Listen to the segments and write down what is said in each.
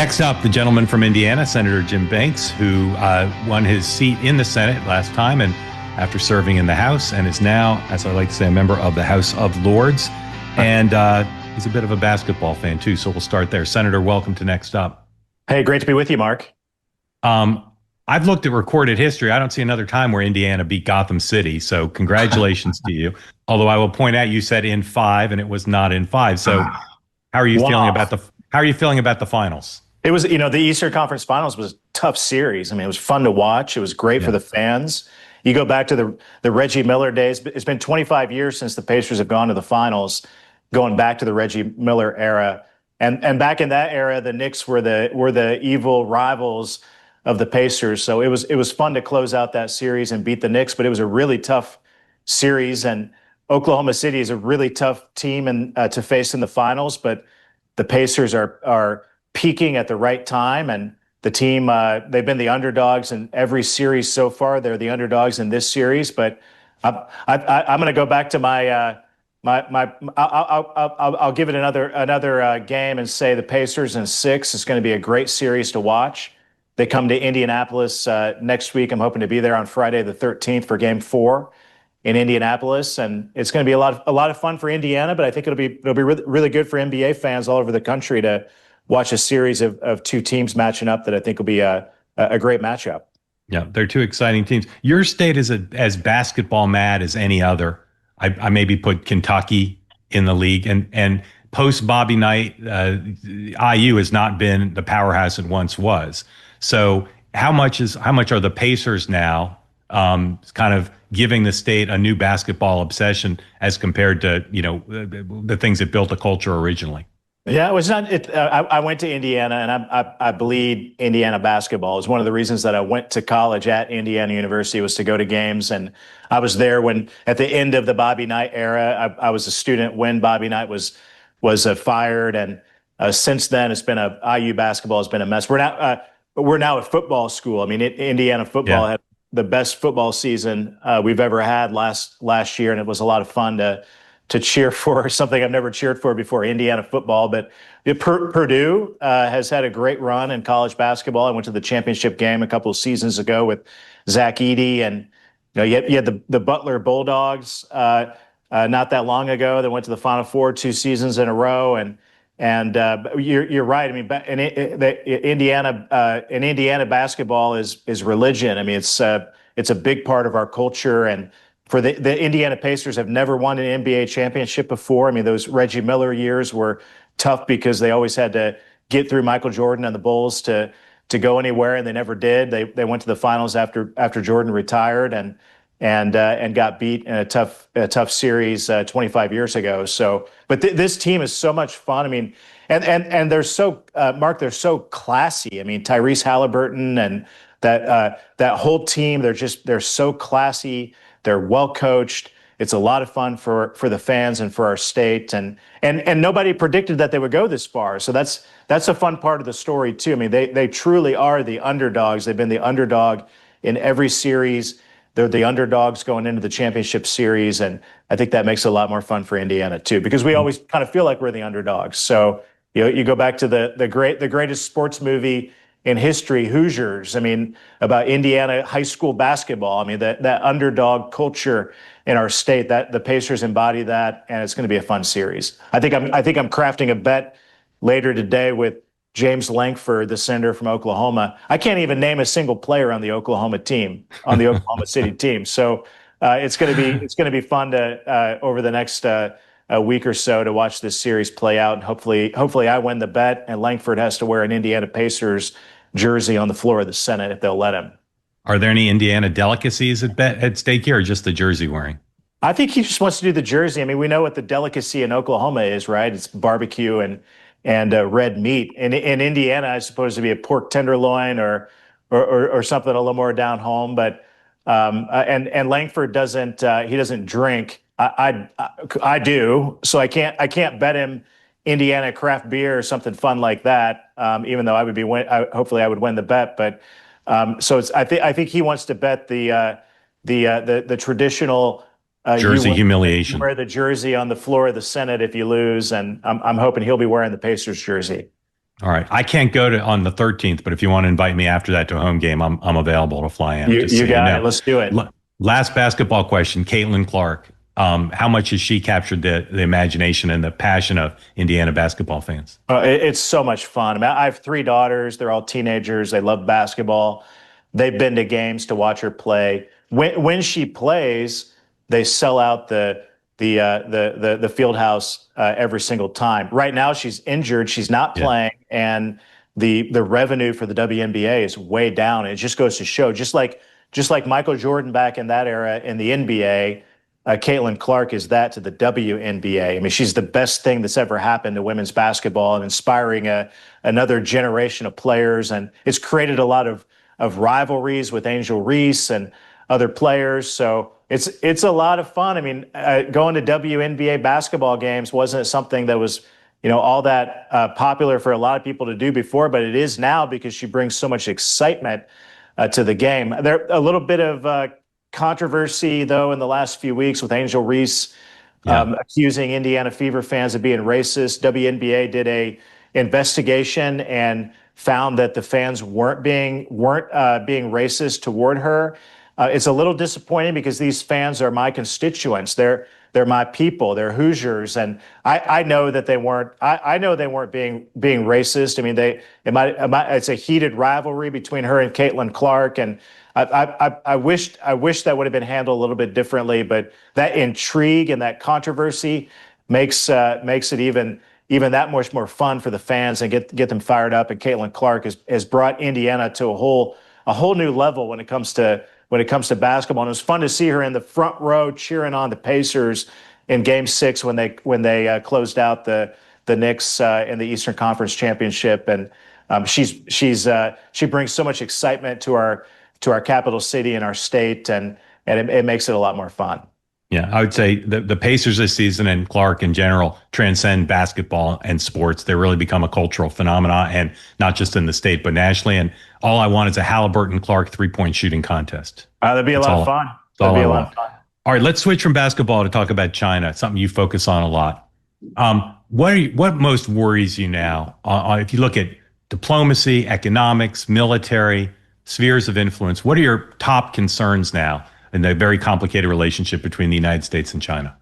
Next up, the gentleman from Indiana, Senator Jim Banks, who won his seat in the Senate last time and after serving in the House, and is now, as I like to say, a member of the House of Lords. And he's a bit of a basketball fan, too, so we'll start there. Senator, welcome to Next Up. Hey, great to be with you, Mark. I've looked at recorded history. I don't see another time where Indiana beat Gotham City, so congratulations to you. Although I will point out you said in 5, and it was not in 5. So how are you feeling about the finals? It was, the Eastern Conference Finals was a tough series. I mean, it was fun to watch. It was great for the fans. You go back to the Reggie Miller days. It's been 25 years since the Pacers have gone to the finals, going back to the Reggie Miller era. And back in that era, the Knicks were the evil rivals of the Pacers. So it was fun to close out that series and beat the Knicks, but it was a really tough series. And Oklahoma City is a really tough team to face in the finals, but the Pacers are peaking at the right time, and the team they've been the underdogs in every series so far. They're the underdogs in this series, but I'm going to go back to I'll give it another game and say the Pacers in 6 is going to be a great series to watch. They come to Indianapolis next week. I'm hoping to be there on Friday the 13th for Game 4 in Indianapolis, and it's going to be a lot of fun for Indiana. But I think it'll be really, really good for NBA fans all over the country to watch a series of two teams matching up that I think will be a great matchup. Yeah, they're two exciting teams. Your state is as basketball mad as any other. I maybe put Kentucky in the league, and post Bobby Knight, IU has not been the powerhouse it once was. So how much are the Pacers now kind of giving the state a new basketball obsession as compared to the things that built the culture originally? Yeah, it was not. I went to Indiana, and I bleed Indiana basketball. It was one of the reasons that I went to college at Indiana University was to go to games, and I was there when at the end of the Bobby Knight era. I was a student when Bobby Knight was fired, and since then it's been IU basketball has been a mess. We're now a football school. I mean, Indiana football had the best football season we've ever had last year, and it was a lot of fun to cheer for something I've never cheered for before, Indiana football. But Purdue has had a great run in college basketball. I went to the championship game a couple of seasons ago with Zach Edey, and you had the Butler Bulldogs not that long ago that went to the Final Four 2 seasons in a row. And you're right. I mean, Indiana basketball is religion. I mean, it's a big part of our culture. And for the Indiana Pacers have never won an NBA championship before. I mean, those Reggie Miller years were tough because they always had to get through Michael Jordan and the Bulls to go anywhere, and they never did. They went to the finals after Jordan retired and got beat in a tough series 25 years ago. So, but this team is so much fun. I mean, and they're so Mark, they're so classy. I mean, Tyrese Halliburton and that whole team, they're so classy. They're well coached. It's a lot of fun for the fans and for our state, and nobody predicted that they would go this far. So that's a fun part of the story too. I mean, they truly are the underdogs. They've been the underdog in every series. They're the underdogs going into the championship series, and I think that makes it a lot more fun for Indiana too, because we always kind of feel like we're the underdogs. So you go back to the greatest sports movie in history, Hoosiers. I mean, about Indiana high school basketball. I mean, that underdog culture in our state, that the Pacers embody that, and it's going to be a fun series. I think I'm crafting a bet later today with James Langford, the senator from Oklahoma. I can't even name a single player on the Oklahoma City team. So it's going to be fun to over the next a week or so to watch this series play out, and hopefully I win the bet, and Langford has to wear an Indiana Pacers jersey on the floor of the Senate if they'll let him. Are there any Indiana delicacies at stake here, or just the jersey wearing? I think he just wants to do the jersey. I mean, we know what the delicacy in Oklahoma is, right? It's barbecue and red meat. In Indiana, I suppose to be a pork tenderloin or something a little more down home. But and Langford doesn't drink. I do, so I can't bet him Indiana craft beer or something fun like that. Even though hopefully I would win the bet. But so I think he wants to bet the traditional jersey humiliation. Wear the jersey on the floor of the Senate if you lose, and I'm hoping he'll be wearing the Pacers jersey. All right. I can't go to on the 13th, but if you want to invite me after that to a home game, I'm available to fly in, just You so you got it. know. Let's do it. Last basketball question, Caitlin Clark. How much has she captured the imagination and the passion of Indiana basketball fans? It's so much fun. I mean, I have three daughters. They're all teenagers. They love basketball. They've been to games to watch her play. When she plays, they sell out the field house every single time. Right now, she's injured. She's not Yeah. playing, and the revenue for the WNBA is way down. And it just goes to show, just like Michael Jordan back in that era in the NBA. Caitlin Clark is that to the WNBA. I mean, she's the best thing that's ever happened to women's basketball and inspiring another generation of players. And it's created a lot of rivalries with Angel Reese and other players. So it's a lot of fun. I mean, going to WNBA basketball games wasn't something that was, all that popular for a lot of people to do before, but it is now because she brings so much excitement to the game. There a little bit of controversy, though, in the last few weeks with Angel Reese Yeah. accusing Indiana Fever fans of being racist. WNBA did a investigation and found that the fans weren't being racist toward her. It's a little disappointing because these fans are my constituents. They're my people. They're Hoosiers, and I know that they weren't. I know they weren't being racist. I mean, it's a heated rivalry between her and Caitlin Clark, and I wish that would have been handled a little bit differently. But that intrigue and that controversy makes it even that much more fun for the fans and get them fired up. And Caitlin Clark has brought Indiana to a whole new level when it comes to basketball. And it was fun to see her in the front row cheering on the Pacers in Game 6 when they closed out the Knicks in the Eastern Conference Championship. And she brings so much excitement to our capital city and our state, and it makes it a lot more fun. Yeah, I would say the Pacers this season and Clark in general transcend basketball and sports. They really become a cultural phenomenon, and not just in the state, but nationally. And all I want is a Halliburton Clark 3-point shooting contest. That'd be a That's lot of all. fun. That's That'd all be I a lot want. of fun. All right, let's switch from basketball to talk about China, something you focus on a lot. What most worries you now? If you look at diplomacy, economics, military, spheres of influence, what are your top concerns now in the very complicated relationship between the United States and China?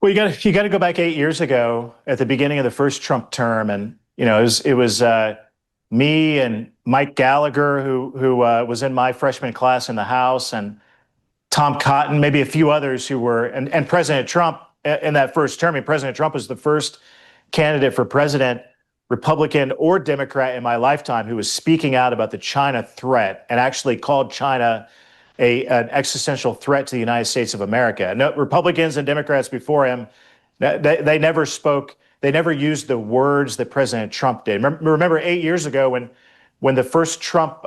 Well, you got to go back 8 years ago at the beginning of the first Trump term, and it was me and Mike Gallagher who was in my freshman class in the House, and Tom Cotton, maybe a few others who were, and President Trump in that first term. I mean, President Trump was the first candidate for president, Republican or Democrat, in my lifetime who was speaking out about the China threat and actually called China an existential threat to the United States of America. No, Republicans and Democrats before him, they never spoke, they never used the words that President Trump did. Remember 8 years ago when the first Trump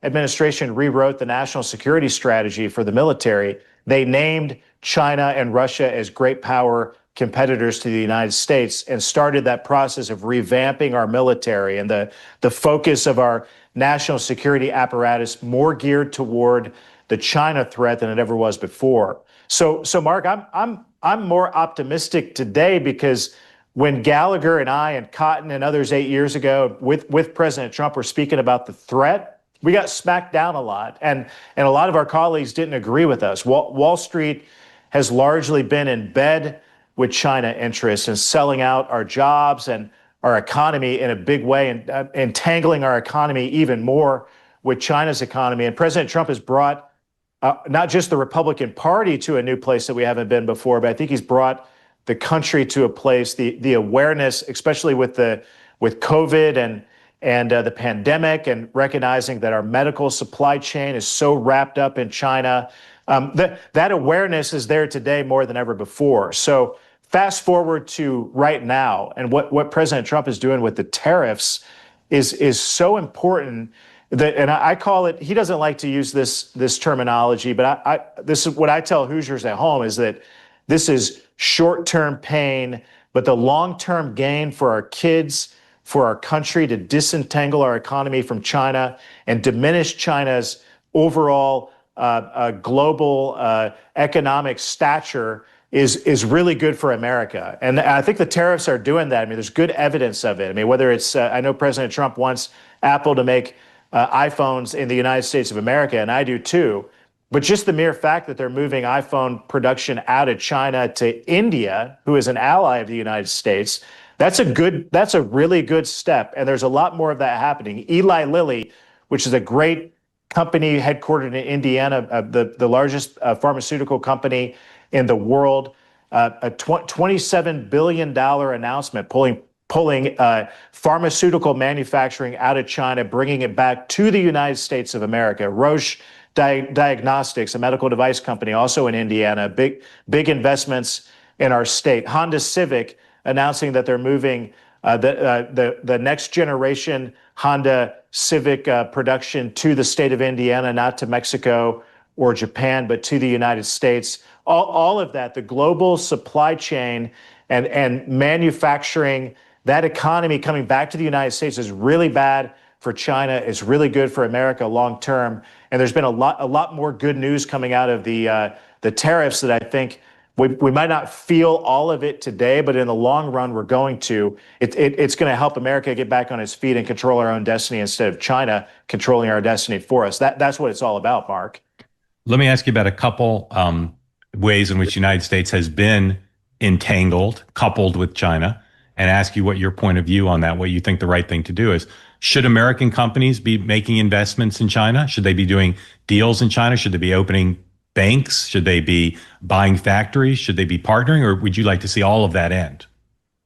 administration rewrote the national security strategy for the military, they named China and Russia as great power competitors to the United States and started that process of revamping our military and the focus of our national security apparatus more geared toward the China threat than it ever was before. So Mark, I'm more optimistic today because when Gallagher and I and Cotton and others 8 years ago with President Trump were speaking about the threat, we got smacked down a lot, and a lot of our colleagues didn't agree with us. Wall Street has largely been in bed with China interests and selling out our jobs and our economy in a big way, and entangling our economy even more with China's economy. And President Trump has brought not just the Republican Party to a new place that we haven't been before, but I think he's brought the country to a place, the awareness, especially with COVID and the pandemic, and recognizing that our medical supply chain is so wrapped up in China. That awareness is there today more than ever before. So fast forward to right now, and what President Trump is doing with the tariffs is so important that, and I call it, he doesn't like to use this terminology, but this is what I tell Hoosiers at home, is that this is short-term pain, but the long-term gain for our kids, for our country, to disentangle our economy from China and diminish China's overall global economic stature is really good for America. And I think the tariffs are doing that. I mean, there's good evidence of it. I mean, whether it's, I know President Trump wants Apple to make iPhones in the United States of America, and I do too. But just the mere fact that they're moving iPhone production out of China to India, who is an ally of the United States, that's a really good step. And there's a lot more of that happening. Eli Lilly, which is a great company headquartered in Indiana, the largest pharmaceutical company in the world, a $27 billion announcement pulling pharmaceutical manufacturing out of China, bringing it back to the United States of America. Roche Diagnostics, a medical device company, also in Indiana, big investments in our state. Honda Civic announcing that they're moving the next generation Honda Civic production to the state of Indiana, not to Mexico or Japan, but to the United States. All of that, the global supply chain and manufacturing, that economy coming back to the United States is really bad for China. It's really good for America long term. And there's been a lot more good news coming out of the tariffs that I think we might not feel all of it today, but in the long run, we're going to. It's going to help America get back on its feet and control our own destiny instead of China controlling our destiny for us. That's what it's all about, Mark. Let me ask you about a couple ways in which the United States has been entangled, coupled with China, and ask you what your point of view on that, what you think the right thing to do is. Should American companies be making investments in China? Should they be doing deals in China? Should they be opening banks? Should they be buying factories? Should they be partnering? Or would you like to see all of that end?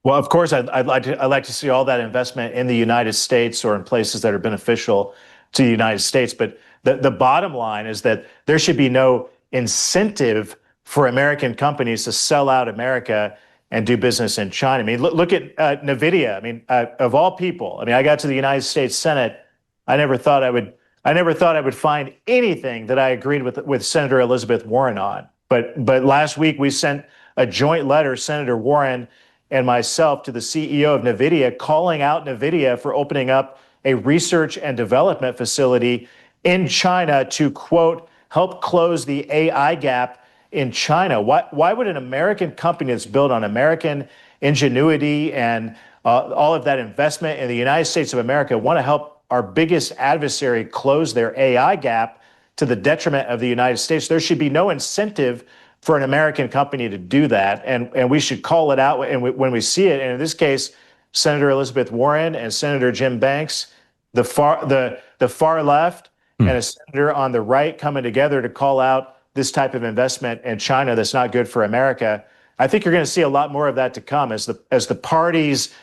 Well, of course, I'd like to see all that investment in the United States or in places that are beneficial to the United States. But the bottom line is that there should be no incentive for American companies to sell out America and do business in China. I mean, look at NVIDIA. I mean, of all people, I mean, I got to the United States Senate. I never thought I would find anything that I agreed with Senator Elizabeth Warren on. But last week we sent a joint letter, Senator Warren and myself, to the CEO of NVIDIA, calling out NVIDIA for opening up a research and development facility in China to, quote, help close the AI gap in China. Why would an American company that's built on American ingenuity and all of that investment in the United States of America want to help our biggest adversary close their AI gap to the detriment of the United States? There should be no incentive for an American company to do that, and we should call it out when we see it. And in this case, Senator Elizabeth Warren and Senator Jim Banks, the far left, and a senator on the right coming together to call out this type of investment in China that's not good for America. I think you're going to see a lot more of that to come as the parties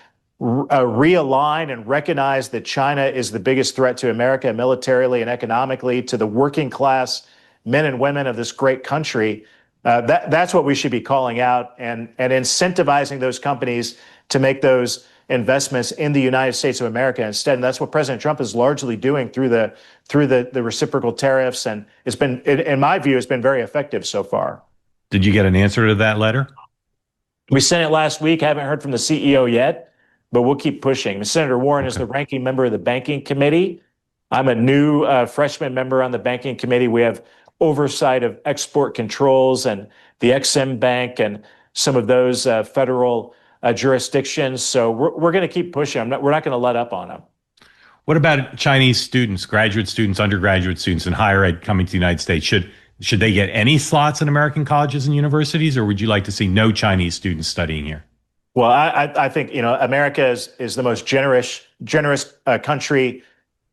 realign and recognize that China is the biggest threat to America militarily and economically, to the working class men and women of this great country. That's what we should be calling out and incentivizing those companies to make those investments in the United States of America instead. And that's what President Trump is largely doing through the reciprocal tariffs. And it's been, in my view, it's been very effective so far. Did you get an answer to that letter? We sent it last week. Haven't heard from the CEO yet, but we'll keep pushing. Senator Warren is the ranking member of the Banking Committee. I'm a new freshman member on the Banking Committee. We have oversight of export controls and the Exim Bank and some of those federal jurisdictions. So we're going to keep pushing. We're not going to let up on them. What about Chinese students, graduate students, undergraduate students in higher ed coming to the United States? Should they get any slots in American colleges and universities, or would you like to see no Chinese students studying here? Well, I think, America is the most generous country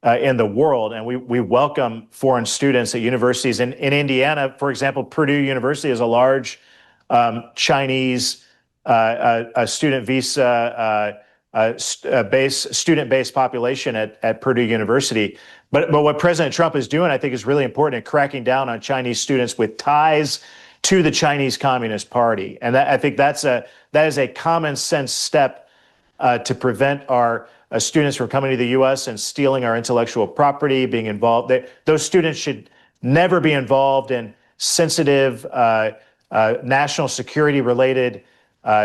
in the world, and we welcome foreign students at universities. In Indiana, for example, Purdue University is a large Chinese student visa student-based population at Purdue University. But what President Trump is doing, I think, is really important in cracking down on Chinese students with ties to the Chinese Communist Party. And I think that is a common sense step to prevent our students from coming to the U.S. and stealing our intellectual property, being involved. Those students should never be involved in sensitive national security related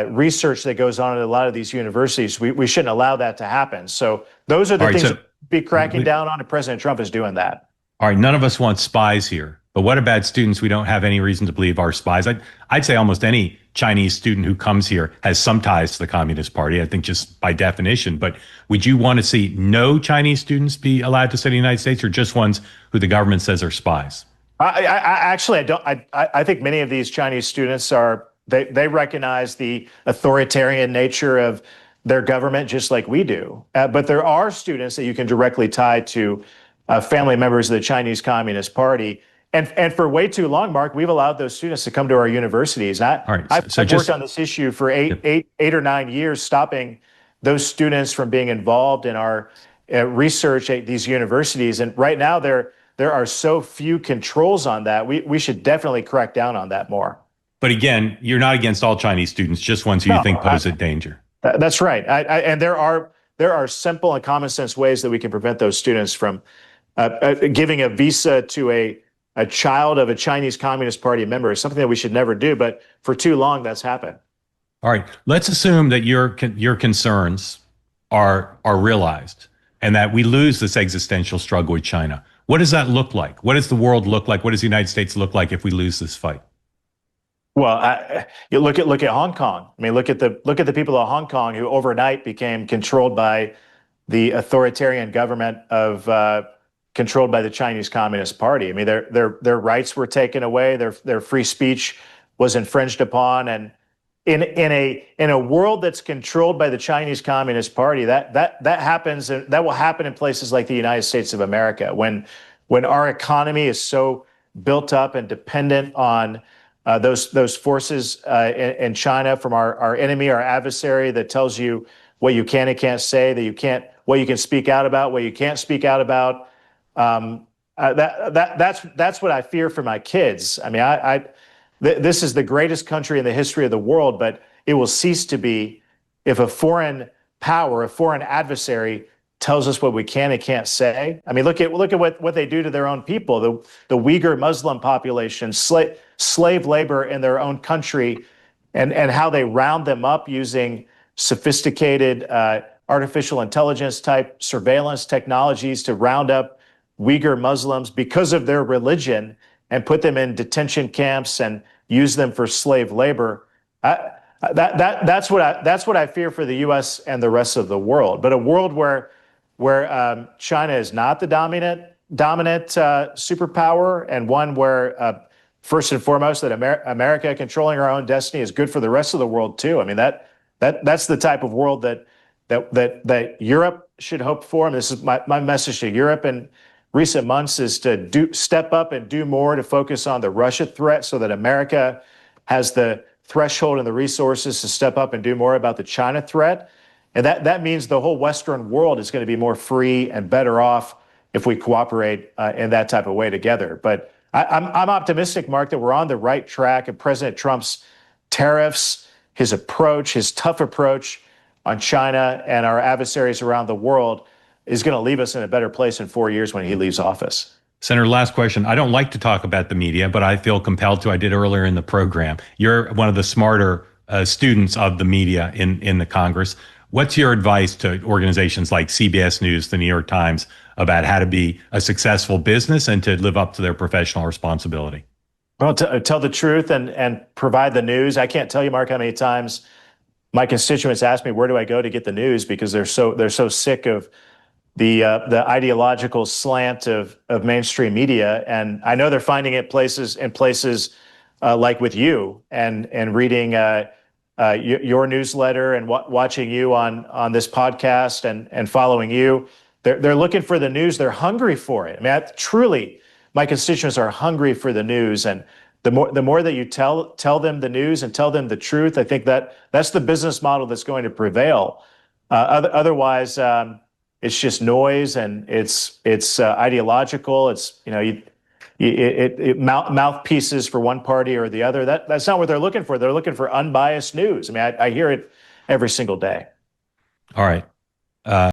research that goes on at a lot of these universities. We shouldn't allow that to happen. So those are the things that be cracking down on, and President Trump is doing that. All right, none of us want spies here. But what about students we don't have any reason to believe are spies? I'd say almost any Chinese student who comes here has some ties to the Communist Party, I think just by definition. But would you want to see no Chinese students be allowed to study in the United States, or just ones who the government says are spies? Actually, I don't. I think many of these Chinese students are. They recognize the authoritarian nature of their government just like we do. But there are students that you can directly tie to family members of the Chinese Communist Party. And for way too long, Mark, we've allowed those students to come to our universities. All right, I've worked on this issue for eight or 9 years, stopping those students from being involved in our research at these universities. And right now, there are so few controls on that. We should definitely crack down on that more. But again, you're not against all Chinese students, just ones who you think pose a danger. That's right. And there are simple and common sense ways that we can prevent those students from giving a visa to a child of a Chinese Communist Party member is something that we should never do. But for too long, that's happened. All right. Let's assume that your concerns are realized and that we lose this existential struggle with China. What does that look like? What does the world look like? What does the United States look like if we lose this fight? Well, you look at Hong Kong. I mean, look at the people of Hong Kong who overnight became controlled by the authoritarian government of controlled by the Chinese Communist Party. I mean, their rights were taken away. Their free speech was infringed upon, and in a world that's controlled by the Chinese Communist Party, that happens. That will happen in places like the United States of America when our economy is so built up and dependent on those forces in China from our enemy, our adversary, that tells you what you can and can't say, what you can speak out about, what you can't speak out about. That's what I fear for my kids. I mean, this is the greatest country in the history of the world, but it will cease to be if a foreign power, a foreign adversary, tells us what we can and can't say. I mean, look at what they do to their own people. The Uyghur Muslim population, slave labor in their own country, and how they round them up using sophisticated artificial intelligence type surveillance technologies to round up Uyghur Muslims because of their religion and put them in detention camps and use them for slave labor. That's what I fear for the U.S. and the rest of the world. But a world where China is not the dominant superpower, and one where first and foremost that America controlling our own destiny is good for the rest of the world too. I mean, that's the type of world that Europe should hope for. And this is my message to Europe in recent months, is to step up and do more to focus on the Russia threat, so that America has the threshold and the resources to step up and do more about the China threat. And that means the whole Western world is going to be more free and better off if we cooperate in that type of way together. But I'm optimistic, Mark, that we're on the right track, and President Trump's tariffs, his tough approach on China and our adversaries around the world, is going to leave us in a better place in 4 years when he leaves office. Senator, last question. I don't like to talk about the media, but I feel compelled to. I did earlier in the program. You're one of the smarter students of the media in the Congress. What's your advice to organizations like CBS News, the New York Times, about how to be a successful business and to live up to their professional responsibility? Well, tell the truth and provide the news. I can't tell you, Mark, how many times my constituents ask me, where do I go to get the news? Because they're so sick of the ideological slant of mainstream media. And I know they're finding it in places like with you and reading your newsletter and watching you on this podcast and following you. They're looking for the news. They're hungry for it. I mean, truly, my constituents are hungry for the news. And the more that you tell them the news and tell them the truth, I think that's the business model that's going to prevail. Otherwise, it's just noise, and it's ideological. It's mouthpieces for one party or the other. That's not what they're looking for. They're looking for unbiased news. I mean, I hear it every single day. All right.